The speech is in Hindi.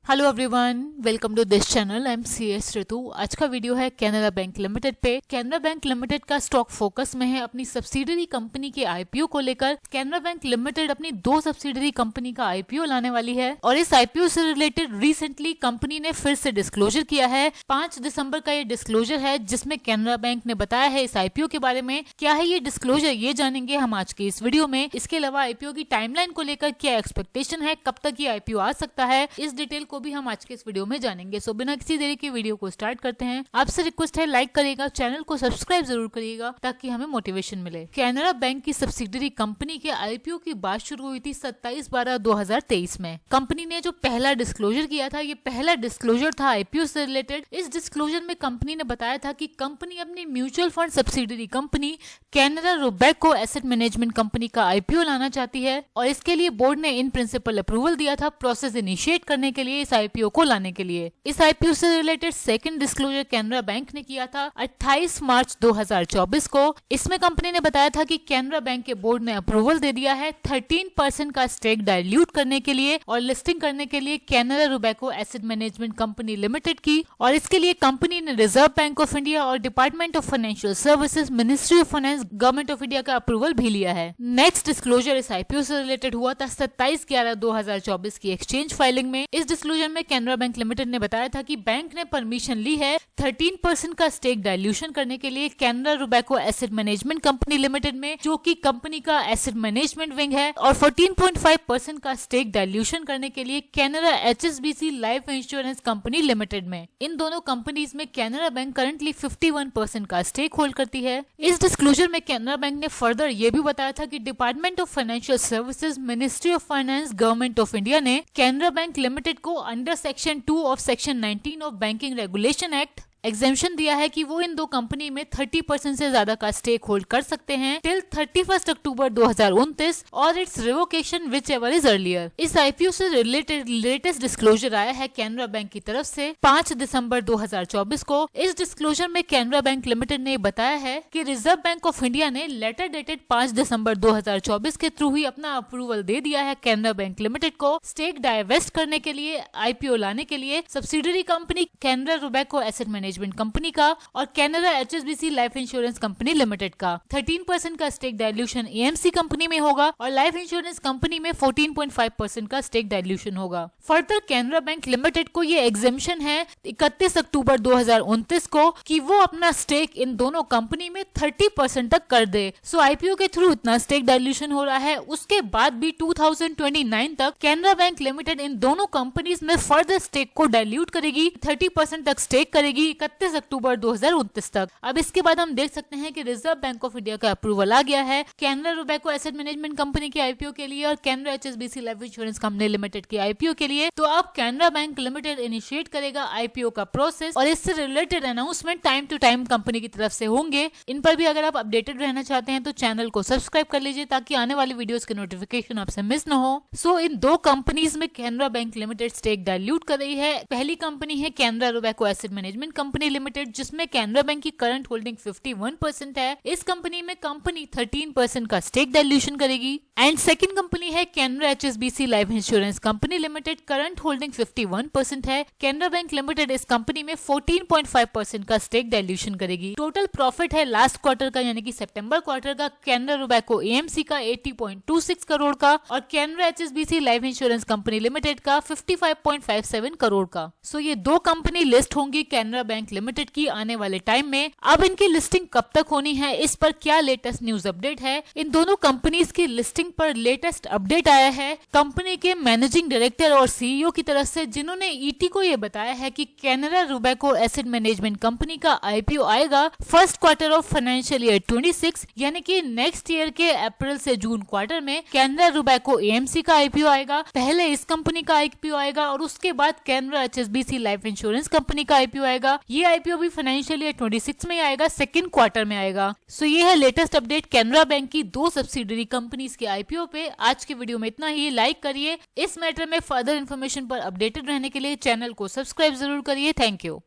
Hello everyone, welcome to this channel. I am CS Ritu. आज का वीडियो है कैनरा बैंक लिमिटेड पे। कैनरा बैंक लिमिटेड का स्टॉक फोकस में है अपनी सब्सिडरी कंपनी के IPO को लेकर। कैनरा बैंक लिमिटेड अपनी 2 सब्सिडरी कंपनी का IPO लाने वाली है और इस IPO से रिलेटेड रिसेंटली कंपनी ने फिर से डिस्क्लोजर किया है। 5 दिसंबर का ये डिस्क्लोजर है जिसमें कैनरा बैंक ने बताया है इस IPO के बारे में। क्या है ये डिस्क्लोजर, ये जानेंगे हम आज के इस वीडियो में। इसके अलावा IPO की टाइमलाइन को लेकर क्या एक्सपेक्टेशन है, कब तक ये IPO आ सकता है, इस डिटेल को भी हम आज के इस वीडियो में जानेंगे। सो बिना किसी देरी के वीडियो को स्टार्ट करते हैं। आपसे रिक्वेस्ट है लाइक करिएगा, चैनल को सब्सक्राइब जरूर करिएगा ताकि हमें मोटिवेशन मिले। कैनरा बैंक की सब्सिडरी कंपनी के IPO की बात शुरू हुई थी 27/12/2023 में। कंपनी ने जो पहला डिस्क्लोजर किया था, ये पहला डिस्क्लोजर था IPO से रिलेटेड। इस डिस्क्लोजर में कंपनी ने बताया था कि कंपनी अपनी mutual fund subsidiary company Canara Robeco asset management company का IPO लाना चाहती है और इसके लिए बोर्ड ने इन प्रिंसिपल अप्रूवल दिया था प्रोसेस इनिशिएट करने के लिए, इस IPO को लाने के लिए। इस IPO से related second disclosure Canara bank ने किया था 28 मार्च 2024 को। इसमें कंपनी ने बताया था कि कैनरा बैंक के बोर्ड ने अप्रूवल दे दिया है 13% का स्टेक डाइल्यूट करने के लिए और लिस्टिंग करने के लिए Canara Robeco asset management company limited की। और इसके लिए कंपनी ने रिजर्व बैंक ऑफ इंडिया और department of financial services, ministry of finance, government of India का अप्रूवल भी लिया है। नेक्स्ट डिस्क्लोजर इस IPO से रिलेटेड हुआ था 27/11/2024 की एक्सचेंज फाइलिंग में। इस डिस्क्लोजर में कैनरा बैंक लिमिटेड ने बताया था कि बैंक ने परमिशन ली है 13% का स्टेक डाइल्यूशन करने के लिए Canara Robeco asset management company limited में, जो कि कंपनी का एसेट मैनेजमेंट विंग है, और 14.5% का स्टेक डाइल्यूशन करने के लिए Canara HSBC life insurance company limited में। इन दोनों कंपनीज में कैनरा बैंक करंटली 51% का स्टेक होल्ड करती है। इस डिस्क्लोजर में कैनरा बैंक ने फर्दर ये भी बताया था कि department of financial services, ministry of finance, government of India ने कैनरा बैंक लिमिटेड को under section 2 of section 19 of banking regulation act exemption दिया है कि वो इन 2 कंपनी में 30% से ज्यादा का स्टेक होल्ड कर सकते हैं टिल 31 अक्टूबर 2029 और it's revocation which ever is earlier. इस IPO से रिलेटेड लेटेस्ट डिस्क्लोजर आया है कैनरा बैंक की तरफ से 5 दिसंबर 2024 को। इस डिस्क्लोजर में कैनरा बैंक लिमिटेड ने बताया है कि रिजर्व बैंक ऑफ इंडिया ने लेटर डेटेड 5 दिसंबर 2024 के थ्रू ही अपना अप्रूवल दे दिया है कैनरा बैंक लिमिटेड को स्टेक डाइवेस्ट करने के लिए, IPO लाने के लिए। Subsidiary company Canara Robeco asset management company का और Canara HSBC life insurance company limited का 13% का स्टेक डाइल्यूशन AMC कंपनी में होगा और लाइफ इंश्योरेंस कंपनी में 14.5% का स्टेक डाइल्यूशन होगा। फर्दर कैनरा बैंक लिमिटेड को ये एग्जेम्पशन है 31 अक्टूबर 2029 को कि वो अपना स्टेक इन दोनों कंपनी में 30% तक कर दे। सो IPO के थ्रू इतना स्टेक डाइल्यूशन हो रहा है। उसके बाद भी 2029 तक कैनरा बैंक लिमिटेड इन दोनों कंपनीज में फर्दर स्टेक को डाइल्यूट करेगी, 30% तक स्टेक करेगी 31 अक्टूबर 2029 तक। अब इसके बाद हम देख सकते हैं कि रिजर्व बैंक ऑफ इंडिया का अप्रूवल आ गया है Canara Robeco asset management company के IPO के लिए और Canara HSBC life insurance company limited के IPO के लिए। तो अब कैनरा बैंक लिमिटेड इनिशिएट करेगा IPO का प्रोसेस और इससे related announcement time to time company की तरफ से होंगे। इन पर भी अगर आप अपडेटेड रहना चाहते हैं तो चैनल को सब्सक्राइब कर लीजिए ताकि आने वाली वीडियोस के नोटिफिकेशन आपसे मिस न हो। सो इन 2 कंपनीज में Canara bank limited stake dilute कर रही है। पहली कंपनी है Canara Robeco asset management company limited जिसमें कैनरा बैंक की करंट होल्डिंग 51% है। इस कंपनी में कंपनी 13% का स्टेक डाइल्यूशन करेगी। एंड सेकंड कंपनी है Canara HSBC life insurance company limited, current holding 51% है। कैनरा बैंक लिमिटेड इस कंपनी में 14.5% का स्टेक डाइल्यूशन करेगी। टोटल प्रॉफिट है लास्ट क्वार्टर का यानी कि सितंबर क्वार्टर का कैनरा रोबेको AMC का 80.26 करोड़ का और Canara HSBC life insurance company limited का 55.57 करोड़ का। सो ये 2 कंपनी लिस्ट होंगी कैनरा बैंक लिमिटेड की आने वाले टाइम में। अब इनकी लिस्टिंग कब तक होनी है, इस पर क्या लेटेस्ट न्यूज अपडेट है। इन दोनों कंपनीज की लिस्टिंग पर लेटेस्ट अपडेट आया है कंपनी के मैनेजिंग डायरेक्टर और CEO की तरफ से, जिन्होंने ET को ये बताया है कि Canara Robeco asset management company का IPO आएगा first quarter of financial year 26 यानी कि नेक्स्ट ईयर के अप्रैल से जून क्वार्टर में कैनरा रोबेको AMC का IPO आएगा। पहले इस कंपनी का IPO आएगा और उसके बाद Canara HSBC life insurance company का IPO आएगा। ये IPO भी फाइनेंशियल ईयर 26 में आएगा, सेकंड क्वार्टर में आएगा। सो ये है लेटेस्ट अपडेट कैनरा बैंक की 2 सब्सिडरी कंपनीज के IPO पे। आज के वीडियो में इतना ही। लाइक करिए। इस मैटर में फर्दर इन्फॉर्मेशन पर अपडेटेड रहने के लिए चैनल को सब्सक्राइब जरूर करिए। Thank you.